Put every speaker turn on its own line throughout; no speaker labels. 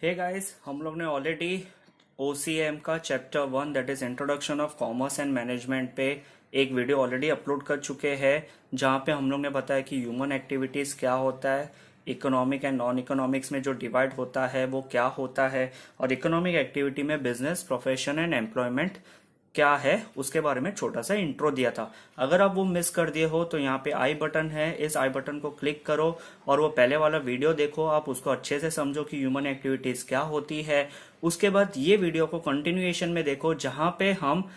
Hey guys, हम लोग ने ऑलरेडी OCM का chapter 1 that is introduction of commerce and management पे एक वीडियो ऑलरेडी अपलोड कर चुके हैं, जहाँ पे हम लोग ने बताया कि ह्यूमन एक्टिविटीज क्या होता है, इकोनॉमिक एंड नॉन इकोनॉमिक्स में जो डिवाइड होता है वो क्या होता है, और इकोनॉमिक एक्टिविटी में बिजनेस, प्रोफेशन एंड एम्प्लॉयमेंट क्या है उसके बारे में छोटा सा इंट्रो दिया था। अगर आप वो मिस कर दिए हो तो यहाँ पे आई बटन है, इस आई बटन को क्लिक करो और वो पहले वाला वीडियो देखो, आप उसको अच्छे से समझो कि ह्यूमन एक्टिविटीज क्या होती है। उसके बाद ये वीडियो को कंटिन्यूएशन में देखो, जहां पे हम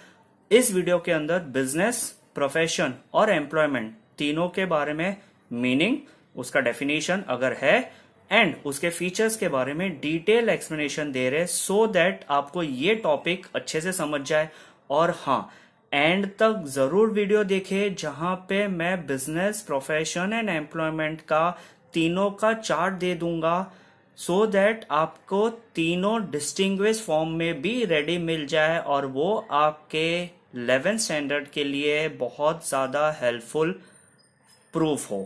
इस वीडियो के अंदर बिजनेस, प्रोफेशन और एम्प्लॉयमेंट तीनों के बारे में मीनिंग, उसका डेफिनेशन अगर है एंड उसके फीचर्स के बारे में डिटेल एक्सप्लेनेशन दे रहे, सो दैट आपको ये टॉपिक अच्छे से समझ जाए। और हाँ, एंड तक जरूर वीडियो देखे, जहां पे मैं बिजनेस, प्रोफेशन एंड एम्प्लॉयमेंट का तीनों का चार्ट दे दूंगा, सो दैट आपको तीनों डिस्टिंग्विश फॉर्म में भी रेडी मिल जाए और वो आपके 11th स्टैंडर्ड के लिए बहुत ज्यादा हेल्पफुल प्रूफ हो।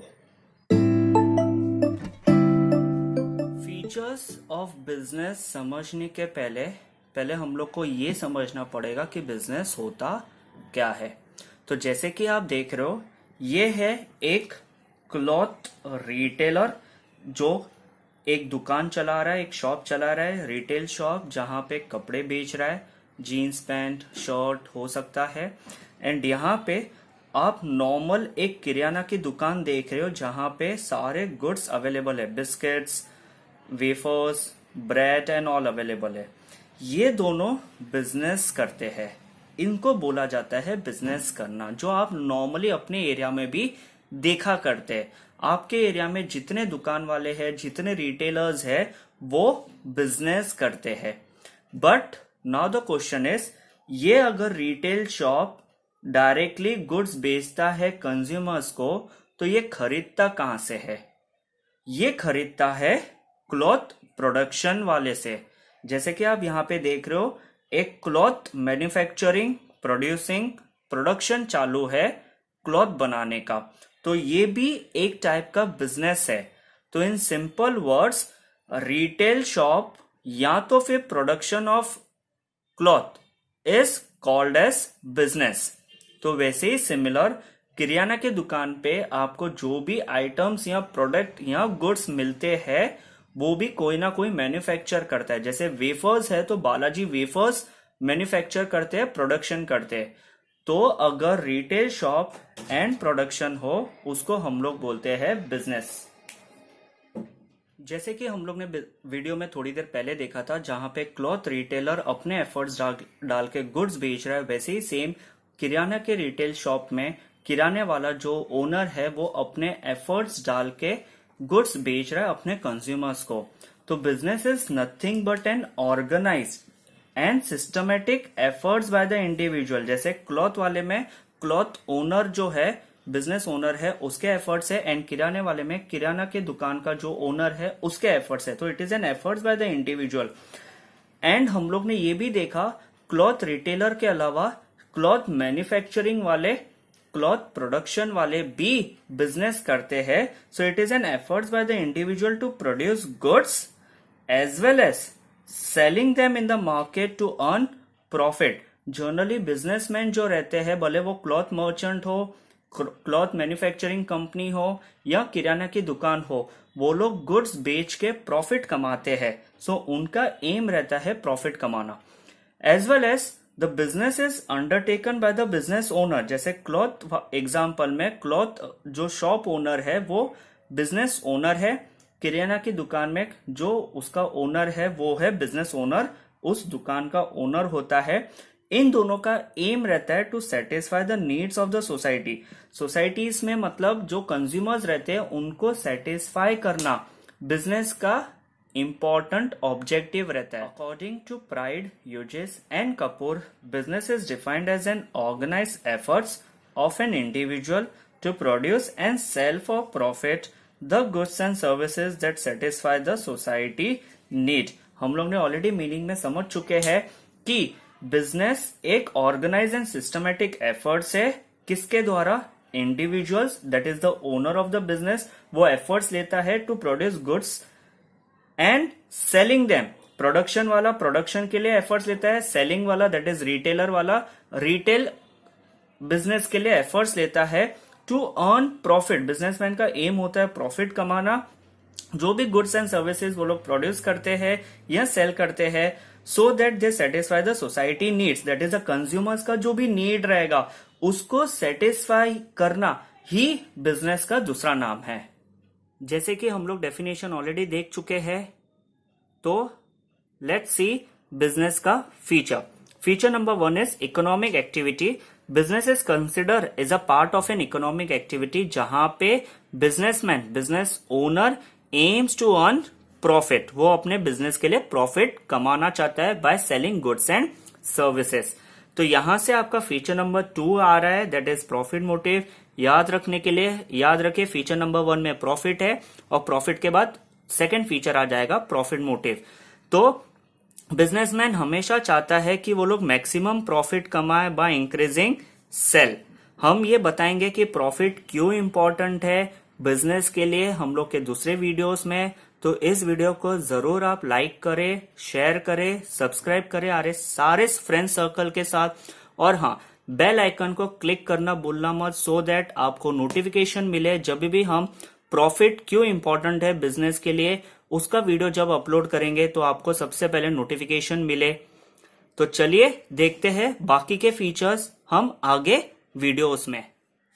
फीचर्स ऑफ बिजनेस समझने के पहले हम लोग को ये समझना पड़ेगा कि बिजनेस होता क्या है। तो जैसे कि आप देख रहे हो, ये है एक क्लॉथ रिटेलर जो एक दुकान चला रहा है, एक शॉप चला रहा है, रिटेल शॉप, जहां पे कपड़े बेच रहा है, जीन्स पैंट शर्ट हो सकता है। एंड यहाँ पे आप नॉर्मल एक किराना की दुकान देख रहे हो, जहां पे सारे गुड्स अवेलेबल है, biscuits, wafers, bread and all available है। ये दोनों बिजनेस करते हैं, इनको बोला जाता है बिजनेस करना, जो आप नॉर्मली अपने एरिया में भी देखा करते हैं। आपके एरिया में जितने दुकान वाले हैं, जितने रिटेलर्स हैं, वो बिजनेस करते हैं। But now the question is, ये अगर रिटेल शॉप डायरेक्टली गुड्स बेचता है कंज्यूमर्स को, तो ये खरीदता कहां से है? ये खरीदता है क्लॉथ प्रोडक्शन वाले से। जैसे कि आप यहाँ पे देख रहे हो, एक क्लॉथ मैन्युफैक्चरिंग, प्रोड्यूसिंग, प्रोडक्शन चालू है क्लॉथ बनाने का, तो ये भी एक टाइप का बिजनेस है। तो in simple words, retail shop या तो फिर production of cloth is called as business. तो वैसे ही सिमिलर, किराना के दुकान पे आपको जो भी आइटम्स या प्रोडक्ट या गुड्स मिलते हैं, वो भी कोई ना कोई मैन्युफैक्चर करता है। जैसे वेफर्स है तो बालाजी वेफर्स मैन्युफैक्चर करते हैं, प्रोडक्शन करते हैं। तो अगर रिटेल शॉप एंड प्रोडक्शन हो, उसको हम लोग बोलते हैं बिजनेस। जैसे कि हम लोग ने वीडियो में थोड़ी देर पहले देखा था, जहां पे क्लॉथ रिटेलर अपने एफर्ट्स डाल के गुड्स बेच रहा है, वैसे ही सेम किराना के रिटेल शॉप में किराने वाला जो ओनर है, वो अपने एफर्ट्स डाल के गुड्स बेच रहा है अपने कंज्यूमर्स को। तो business is nothing but an organised and systematic efforts by the individual. जैसे क्लॉथ वाले में क्लॉथ ओनर जो है, बिजनेस ओनर है, उसके एफर्ट्स है, एंड किराने वाले में किराना के दुकान का जो ओनर है, उसके एफर्ट्स है। तो it is an efforts by the individual. And हम लोग ने ये भी देखा, क्लॉथ रिटेलर के अलावा क्लॉथ मैन्युफैक्चरिंग वाले, क्लॉथ प्रोडक्शन वाले भी बिजनेस करते हैं। So it is an efforts by the individual to produce goods as well as selling them in the market to earn profit. Generally businessman जो रहते हैं, भले वो क्लॉथ मर्चेंट हो, क्लॉथ मैन्युफैक्चरिंग कंपनी हो या किराना की दुकान हो, वो लोग गुड्स बेच के प्रॉफिट कमाते हैं। सो उनका एम रहता है प्रॉफिट कमाना। As well as the business is undertaken by the business owner. जैसे क्लॉथ एग्जाम्पल में, क्लॉथ जो शॉप ओनर है वो बिजनेस ओनर है, किराना की दुकान में जो उसका ओनर है वो है बिजनेस ओनर, उस दुकान का ओनर होता है। इन दोनों का एम रहता है to satisfy the needs of the society. Societies में मतलब जो कंज्यूमर्स रहते हैं, उनको सेटिस्फाई करना बिजनेस का इंपॉर्टेंट ऑब्जेक्टिव रहता है। According to Pride, Hughes and Kapoor, business is defined as an organised efforts of an individual to produce and sell for profit the goods and services that satisfy the society need. हम लोग ने already meaning में समझ चुके हैं कि business एक organise and systematic efforts है। किसके द्वारा? Individuals, that is the owner of the business, वो एफर्ट्स लेता है to produce goods and selling them production वाला प्रोडक्शन के लिए एफर्ट्स लेता है, सेलिंग वाला दैट इज रिटेलर वाला रिटेल बिजनेस के लिए एफर्ट्स लेता है टू अर्न प्रॉफिट। बिजनेसमैन का एम होता है प्रॉफिट कमाना। जो भी गुड्स एंड सर्विसेज वो लोग प्रोड्यूस करते हैं या सेल करते हैं, so that they satisfy the society needs, that is the consumers का जो भी नीड रहेगा उसको सेटिस्फाई करना ही बिजनेस का दूसरा नाम है। जैसे कि हम लोग डेफिनेशन ऑलरेडी देख चुके हैं, तो लेट्स सी बिजनेस का feature. Feature number 1 is economic activity. Business is consider as a part of an economic activity जहां पे businessman, business owner aims to earn profit. वो अपने बिजनेस के लिए प्रॉफिट कमाना चाहता है by selling goods and services. तो यहां से आपका फीचर नंबर 2 आ रहा है, दैट इज प्रॉफिट मोटिव। याद रखने के लिए याद रखिए फीचर नंबर 1 में प्रॉफिट है और प्रॉफिट के बाद सेकेंड फीचर आ जाएगा प्रॉफिट मोटिव। तो बिजनेसमैन हमेशा चाहता है कि वो लोग मैक्सिमम प्रॉफिट कमाए बाय इंक्रीजिंग सेल। हम ये बताएंगे कि प्रॉफिट क्यों इंपॉर्टेंट है बिजनेस के लिए हम लोग के दूसरे वीडियोस में। तो इस वीडियो को जरूर आप लाइक करें, शेयर करें, सब्सक्राइब करें सारे फ्रेंड सर्कल के साथ। और हाँ, बेल आइकन को क्लिक करना भूलना मत, सो दैट आपको नोटिफिकेशन मिले जब भी हम प्रॉफिट क्यों इंपॉर्टेंट है बिजनेस के लिए उसका वीडियो जब अपलोड करेंगे तो आपको सबसे पहले नोटिफिकेशन मिले। तो चलिए देखते हैं बाकी के फीचर्स हम आगे वीडियोस में।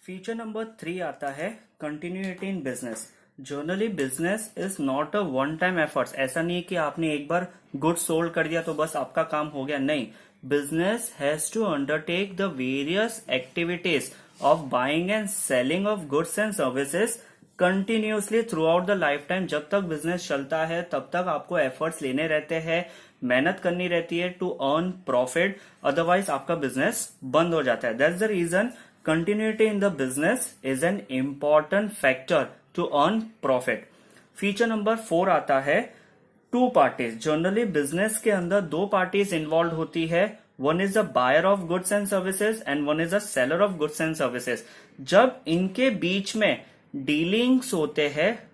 फीचर नंबर 3 आता है continuity in business. Generally business is not a one time efforts. ऐसा नहीं है कि आपने एक बार गुड्स सोल्ड कर दिया तो बस आपका काम हो गया, नहीं। Business has to undertake the various activities of buying and selling of goods and services continuously throughout the lifetime. जब तक बिजनेस चलता है तब तक आपको एफर्ट्स लेने रहते हैं, मेहनत करनी रहती है टू अर्न प्रॉफिट, अदरवाइज आपका बिजनेस बंद हो जाता है। That's the reason continuity in the business is an important factor to earn profit. Feature number 4 आता है 2 पार्टीज। जनरली बिजनेस के अंदर 2 पार्टीज इन्वॉल्व होती है। One is the buyer of goods and services and one is the seller of goods and services. जब इनके बीच में dealings होते हैं,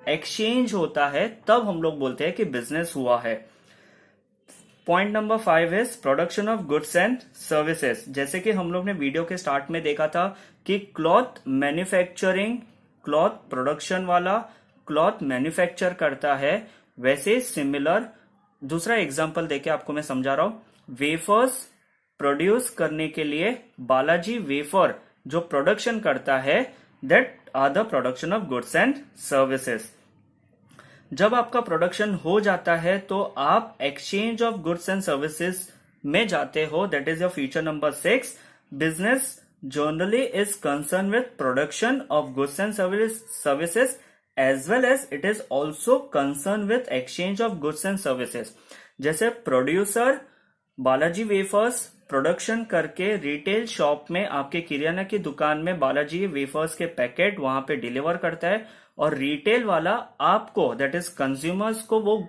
एक्सचेंज होता है, तब हम लोग बोलते हैं कि बिजनेस हुआ है। Point number 5 is production of goods and services. जैसे कि हम लोग ने वीडियो के स्टार्ट में देखा था कि क्लॉथ मैन्युफैक्चरिंग, क्लॉथ प्रोडक्शन वाला क्लॉथ मैन्युफैक्चर करता है, वैसे सिमिलर दूसरा एग्जांपल देके आपको मैं समझा रहा हूं। वेफर्स प्रोड्यूस करने के लिए बालाजी वेफर जो प्रोडक्शन करता है, that are the production of goods and services. जब आपका प्रोडक्शन हो जाता है तो आप exchange of goods and services में जाते हो, that is your feature number 6। Business generally is concern with production of goods and services as well as it is also concerned with exchange of goods and services। जैसे producer Balaji wafers production करके retail shop में, आपके किराना की दुकान में Balaji wafers के packet वहां पे डिलीवर करता है और रिटेल वाला आपको, दैट इज कंज्यूमर्स को, वो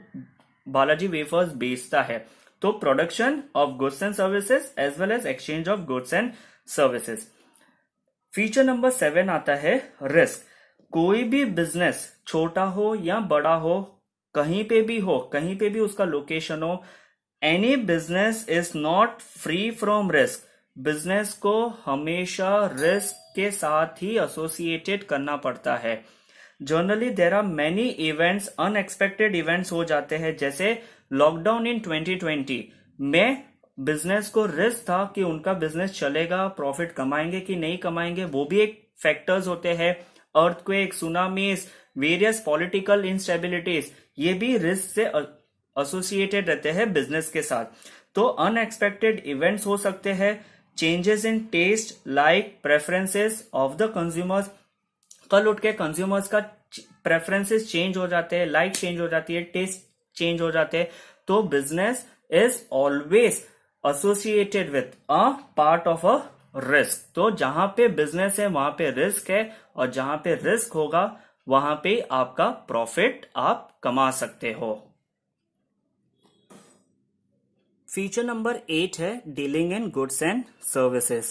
बालाजी वेफर्स बेचता है। तो production of goods and services as well as exchange of goods and services. Feature number 7 आता है रिस्क। कोई भी बिजनेस छोटा हो या बड़ा हो, कहीं पे भी उसका लोकेशन हो, any business is not free from risk. Business को हमेशा रिस्क के साथ ही एसोसिएटेड करना पड़ता है। Generally there are many events, unexpected events हो जाते हैं। जैसे लॉकडाउन इन 2020 में बिजनेस को रिस्क था कि उनका बिजनेस चलेगा, प्रॉफिट कमाएंगे कि नहीं कमाएंगे, वो भी एक फैक्टर्स होते हैं। अर्थक्वेक, सुनामीज, वेरियस पॉलिटिकल इंस्टेबिलिटीज, ये भी रिस्क से एसोसिएटेड रहते हैं बिजनेस के साथ। तो अनएक्सपेक्टेड इवेंट्स हो सकते हैं। Changes in taste, like, preferences of the consumers. कल उठ के कंज्यूमर्स का प्रेफरेंसेस चेंज हो जाते हैं, लाइक चेंज हो जाती है, टेस्ट चेंज हो जाते हैं। तो business is always associated with a part of a risk. तो जहां पे बिजनेस है वहां पे रिस्क है, और जहां पे रिस्क होगा वहां पे आपका प्रॉफिट आप कमा सकते हो। फीचर नंबर 8 है dealing in goods and services.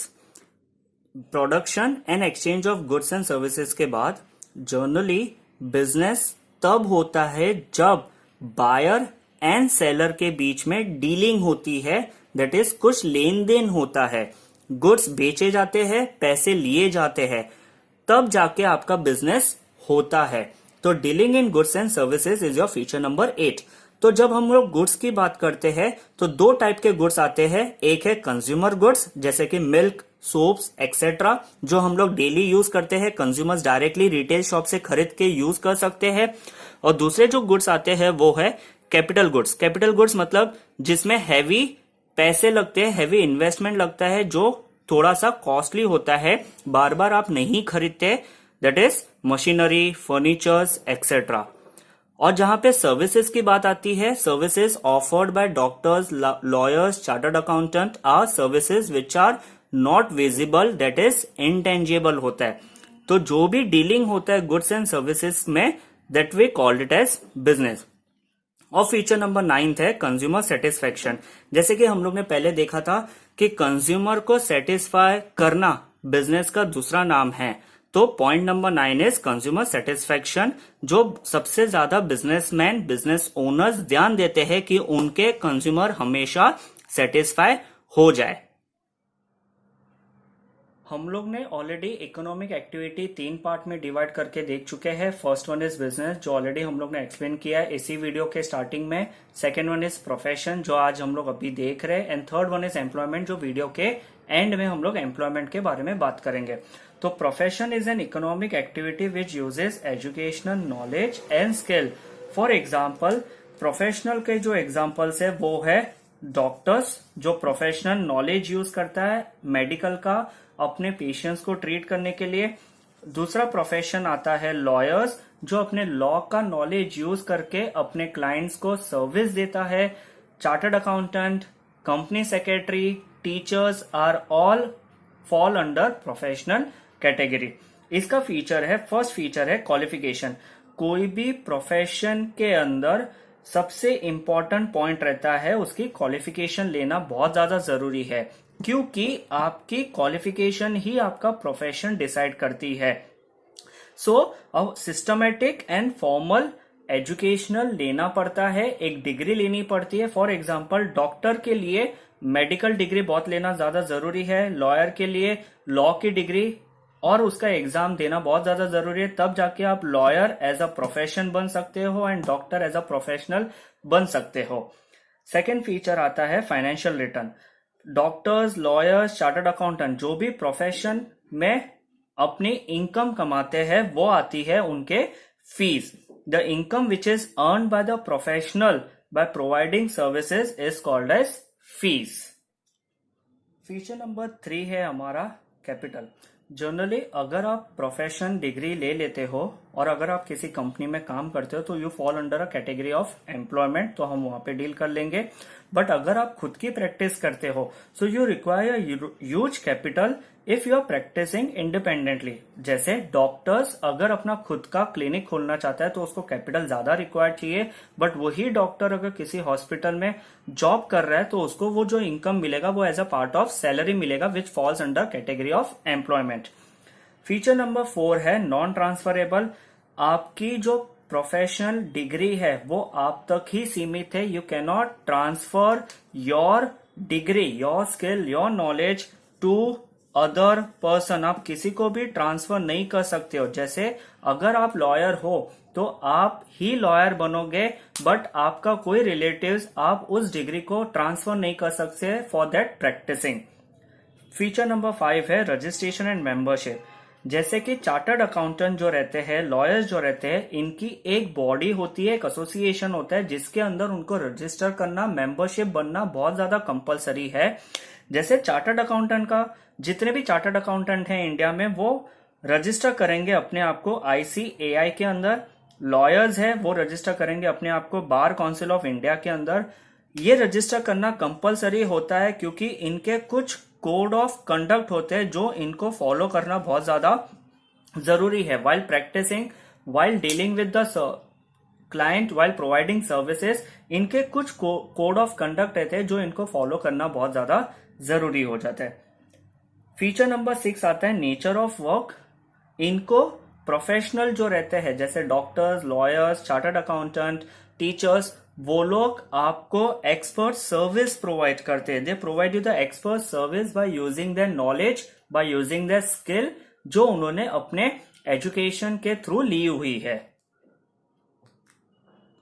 Production and exchange of goods and services के बाद जनरली बिजनेस तब होता है जब बायर एंड सेलर के बीच में डीलिंग होती है, दैट इज कुछ लेन देन होता है, गुड्स बेचे जाते हैं, पैसे लिए जाते हैं, तब जाके आपका बिजनेस होता है। तो dealing in goods and services is your feature number 8। तो जब हम लोग गुड्स की बात करते हैं तो दो टाइप के गुड्स आते हैं। एक है कंज्यूमर गुड्स जैसे कि मिल्क, सोप्स एक्सेट्रा, जो हम लोग डेली यूज करते हैं, कंज्यूमर्स डायरेक्टली रिटेल शॉप से खरीद के यूज कर सकते हैं। और दूसरे जो गुड्स आते हैं वो है कैपिटल गुड्स। कैपिटल गुड्स मतलब जिसमें हैवी पैसे लगते हैं, हैवी इन्वेस्टमेंट लगता है, जो थोड़ा सा कॉस्टली होता है, बार बार आप नहीं खरीदते, that is machinery, furnitures etcetera. और जहां पे सर्विसेज की बात आती है, services offered by doctors, lawyers, chartered accountant are services which are not visible, that is intangible होता है। तो जो भी डीलिंग होता है गुड्स एंड सर्विसेज में, that we called it as business. और फीचर नंबर 9 है कंज्यूमर सेटिस्फेक्शन। जैसे कि हम लोग ने पहले देखा था कि कंज्यूमर को सेटिस्फाई करना बिजनेस का दूसरा नाम है। तो point number 9 is consumer satisfaction, जो सबसे ज्यादा बिजनेसमैन, बिजनेस ओनर्स ध्यान देते हैं कि उनके कंज्यूमर हमेशा सेटिस्फाई हो जाए। हम लोग ने ऑलरेडी इकोनॉमिक एक्टिविटी 3 पार्ट में डिवाइड करके देख चुके हैं। फर्स्ट वन इज बिजनेस, जो ऑलरेडी हम लोग ने एक्सप्लेन किया है इसी वीडियो के स्टार्टिंग में। सेकेंड वन इज प्रोफेशन, जो आज हम लोग अभी देख रहे हैं। And third one is employment, जो वीडियो के एंड में हम लोग एम्प्लॉयमेंट के बारे में बात करेंगे। तो profession is an economic activity which uses educational knowledge and skill. For example, professional के जो एग्जाम्पल्स है वो है डॉक्टर्स, जो प्रोफेशनल नॉलेज यूज करता है मेडिकल का अपने पेशेंट्स को ट्रीट करने के लिए। दूसरा प्रोफेशन आता है लॉयर्स, जो अपने लॉ का नॉलेज यूज करके अपने क्लाइंट्स को सर्विस देता है। Chartered accountant, company secretary, teachers are all fall under professional category. इसका फीचर है, फर्स्ट फीचर है क्वालिफिकेशन। कोई भी प्रोफेशन के अंदर सबसे इंपॉर्टेंट पॉइंट रहता है उसकी क्वालिफिकेशन लेना बहुत ज्यादा जरूरी है, क्योंकि आपकी क्वालिफिकेशन ही आपका प्रोफेशन डिसाइड करती है। सो अब सिस्टमेटिक एंड फॉर्मल एजुकेशनल लेना पड़ता है, एक डिग्री लेनी पड़ती है। फॉर एग्जाम्पल, डॉक्टर के लिए मेडिकल डिग्री बहुत लेना ज्यादा जरूरी है, लॉयर के लिए लॉ की डिग्री और उसका एग्जाम देना बहुत ज्यादा जरूरी है, तब जाके आप लॉयर एज अ प्रोफेशन बन सकते हो and doctor as a professional बन सकते हो। सेकेंड फीचर आता है financial return. Doctors, lawyers, chartered accountant जो भी प्रोफेशन में अपनी इनकम कमाते हैं वो आती है उनके fees. The income which is earn by the professional by providing services is called as fees. Feature number 3 है हमारा कैपिटल। जनरली अगर आप प्रोफेशन डिग्री ले लेते हो और अगर आप किसी कंपनी में काम करते हो तो you fall under a category of employment, तो हम वहां पे डील कर लेंगे। बट अगर आप खुद की प्रैक्टिस करते हो so you require huge capital if you are practicing independently. जैसे डॉक्टर्स अगर अपना खुद का क्लिनिक खोलना चाहता है तो उसको कैपिटल ज्यादा रिक्वायर्ड चाहिए, बट वही डॉक्टर अगर किसी हॉस्पिटल में जॉब कर रहा है तो उसको वो जो इनकम मिलेगा वो as a part of salary मिलेगा, which falls under category of employment. Feature number 4 है नॉन ट्रांसफरेबल। आपकी जो प्रोफेशनल डिग्री है वो आप तक ही सीमित है। You can not transfer your degree, your skill, your knowledge to other person. आप किसी को भी ट्रांसफर नहीं कर सकते हो। जैसे अगर आप लॉयर हो तो आप ही लॉयर बनोगे, बट आपका कोई रिलेटिव्स आप उस डिग्री को ट्रांसफर नहीं कर सकते for that practicing. Feature number 5 है रजिस्ट्रेशन एंड मेंबरशिप। जैसे कि चार्टर्ड अकाउंटेंट जो रहते हैं, लॉयर्स जो रहते हैं, इनकी एक बॉडी होती है, एक एसोसिएशन होता है जिसके अंदर उनको रजिस्टर करना, मेंबरशिप बनना बहुत ज्यादा कंपलसरी है। जैसे चार्टर्ड अकाउंटेंट का, जितने भी चार्टर्ड अकाउंटेंट हैं इंडिया में वो रजिस्टर करेंगे अपने आप को ICAI के अंदर। लॉयर्स है वो रजिस्टर करेंगे अपने आप को बार काउंसिल ऑफ इंडिया के अंदर। ये रजिस्टर करना कंपलसरी होता है क्योंकि इनके कुछ कोड ऑफ कंडक्ट होते हैं जो इनको फॉलो करना बहुत ज्यादा जरूरी है while practicing, while dealing with the client, while providing services. इनके कुछ कोड ऑफ कंडक्ट रहते हैं जो इनको फॉलो करना बहुत ज्यादा जरूरी हो जाता है। फीचर नंबर 6 आता है नेचर ऑफ वर्क। इनको प्रोफेशनल जो रहते हैं जैसे doctors, lawyers, chartered accountant, teachers, वो लोग आपको एक्सपर्ट सर्विस प्रोवाइड करते हैं। They provide you the expert service by using their knowledge, by using their skill, जो उन्होंने अपने एजुकेशन के थ्रू ली हुई है।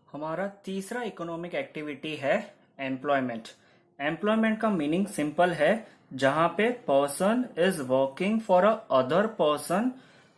हमारा तीसरा इकोनॉमिक एक्टिविटी है एम्प्लॉयमेंट। एम्प्लॉयमेंट का मीनिंग सिंपल है, जहां पे person is working for a other person,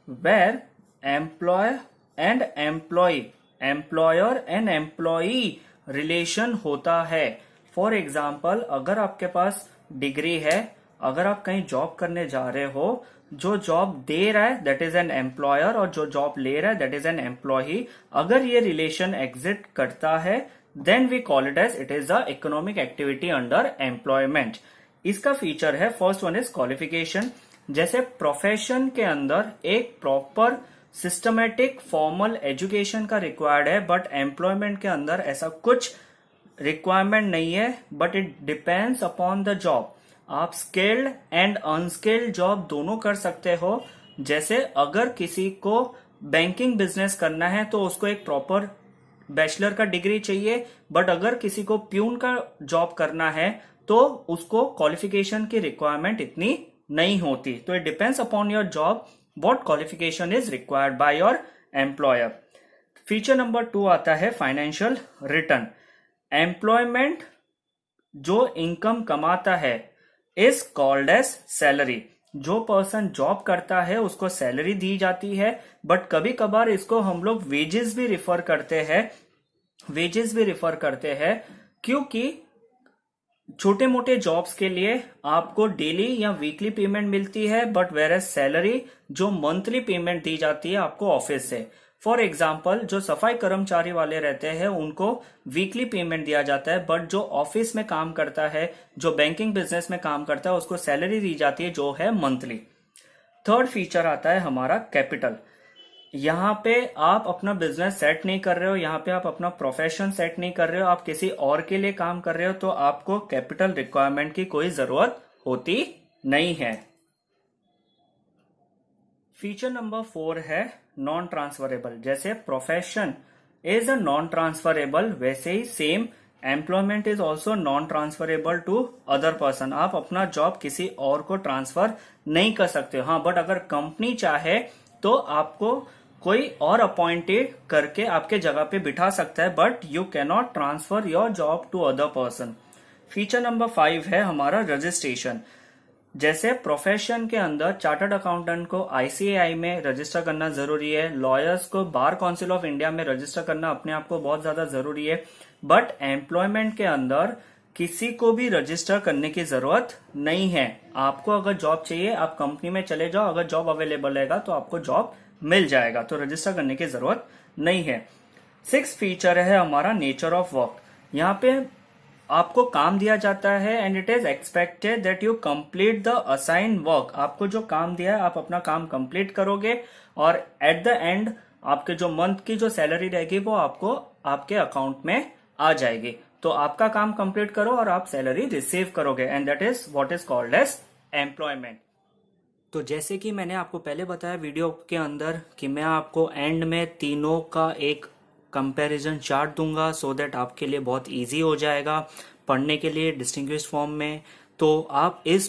where employ and employ, employer and employee relation होता है। फॉर एग्जाम्पल, अगर आपके पास डिग्री है, अगर आप कहीं जॉब करने जा रहे हो, जो जॉब दे रहा है दैट इज एन एम्प्लॉयर और जो जॉब ले रहा है दैट इज एन एम्प्लॉई, अगर ये रिलेशन एग्जिस्ट करता है then we call it as it is a economic activity under employment. इसका फीचर है, फर्स्ट वन इज क्वालिफिकेशन। जैसे प्रोफेशन के अंदर एक प्रॉपर सिस्टमेटिक फॉर्मल एजुकेशन का रिक्वायर्ड है, बट एम्प्लॉयमेंट के अंदर ऐसा कुछ रिक्वायरमेंट नहीं है, but it depends upon the job. आप स्किल्ड एंड अनस्किल्ड जॉब दोनों कर सकते हो। जैसे अगर किसी को बैंकिंग बिजनेस करना है तो उसको एक प्रॉपर बैचलर का डिग्री चाहिए, बट अगर किसी को प्यून का जॉब करना है तो उसको क्वालिफिकेशन की रिक्वायरमेंट इतनी नहीं होती। तो it depends upon your job what qualification is required by your employer. Feature number 2 आता है फाइनेंशियल रिटर्न। एम्प्लॉयमेंट जो इनकम कमाता है इज कॉल्ड एज सैलरी। जो पर्सन जॉब करता है उसको सैलरी दी जाती है, बट कभी कभार इसको हम लोग वेजेस भी रिफर करते हैं। वेजेस भी रिफर करते हैं क्योंकि छोटे मोटे जॉब्स के लिए आपको डेली या वीकली पेमेंट मिलती है, बट वेयर एज सैलरी जो मंथली पेमेंट दी जाती है आपको ऑफिस से। फॉर एग्जाम्पल, जो सफाई कर्मचारी वाले रहते हैं उनको वीकली पेमेंट दिया जाता है, बट जो ऑफिस में काम करता है, जो बैंकिंग बिजनेस में काम करता है, उसको सैलरी दी जाती है जो है मंथली। थर्ड फीचर आता है हमारा कैपिटल। यहाँ पे आप अपना बिजनेस सेट नहीं कर रहे हो, यहाँ पे आप अपना प्रोफेशन सेट नहीं कर रहे हो, आप किसी और के लिए काम कर रहे हो, तो आपको कैपिटल रिक्वायरमेंट की कोई जरूरत होती नहीं है। फीचर नंबर 4 है नॉन ट्रांसफरेबल। जैसे profession is a non transferable, वैसे ही same employment is also non transferable to other person. आप अपना जॉब किसी और को ट्रांसफर नहीं कर सकते हो। हाँ, बट अगर कंपनी चाहे तो आपको कोई और अपॉइंटेड करके आपके जगह पे बिठा सकता है, but you can not transfer your job to other person. Feature number 5 है हमारा रजिस्ट्रेशन। जैसे प्रोफेशन के अंदर चार्टर्ड अकाउंटेंट को आईसीएआई में रजिस्टर करना जरूरी है, लॉयर्स को बार काउंसिल ऑफ इंडिया में रजिस्टर करना अपने आप को बहुत ज्यादा जरूरी है, बट एम्प्लॉयमेंट के अंदर किसी को भी रजिस्टर करने की जरूरत नहीं है। आपको अगर जॉब चाहिए आप कंपनी में चले जाओ, अगर जॉब अवेलेबल रहेगा तो आपको जॉब मिल जाएगा, तो रजिस्टर करने की जरूरत नहीं है। 6 फीचर है हमारा नेचर ऑफ वर्क। यहाँ पे आपको काम दिया जाता है and it is expected that you complete the assign work. आपको जो काम दिया है आप अपना काम कंप्लीट करोगे और एट द एंड आपके जो मंथ की जो सैलरी रहेगी वो आपको आपके अकाउंट में आ जाएगी। तो आपका काम कंप्लीट करो और आप सैलरी रिसीव करोगे, and that is what is called as employment. तो जैसे कि मैंने आपको पहले बताया वीडियो के अंदर कि मैं आपको एंड में तीनों का एक कंपैरिजन चार्ट दूंगा, सो दैट आपके लिए बहुत इजी हो जाएगा पढ़ने के लिए डिस्टिंग्विश्ड फॉर्म में। तो आप इस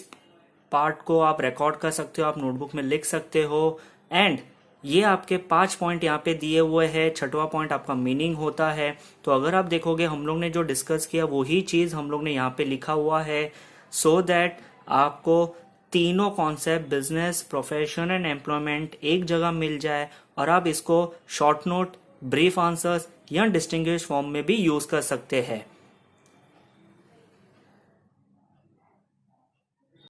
पार्ट को आप रिकॉर्ड कर सकते हो, आप नोटबुक में लिख सकते हो, एंड ये आपके 5 पॉइंट यहाँ पे दिए हुए हैं। 6वां पॉइंट आपका मीनिंग होता है। तो अगर आप देखोगे हम लोग ने जो डिस्कस किया वही चीज हम लोग ने यहाँ पे लिखा हुआ है, सो दैट आपको तीनों concept business, profession and employment एक जगह मिल जाए और आप इसको शॉर्ट नोट, ब्रीफ आंसर्स या डिस्टिंग्विश्ड फॉर्म में भी यूज कर सकते हैं।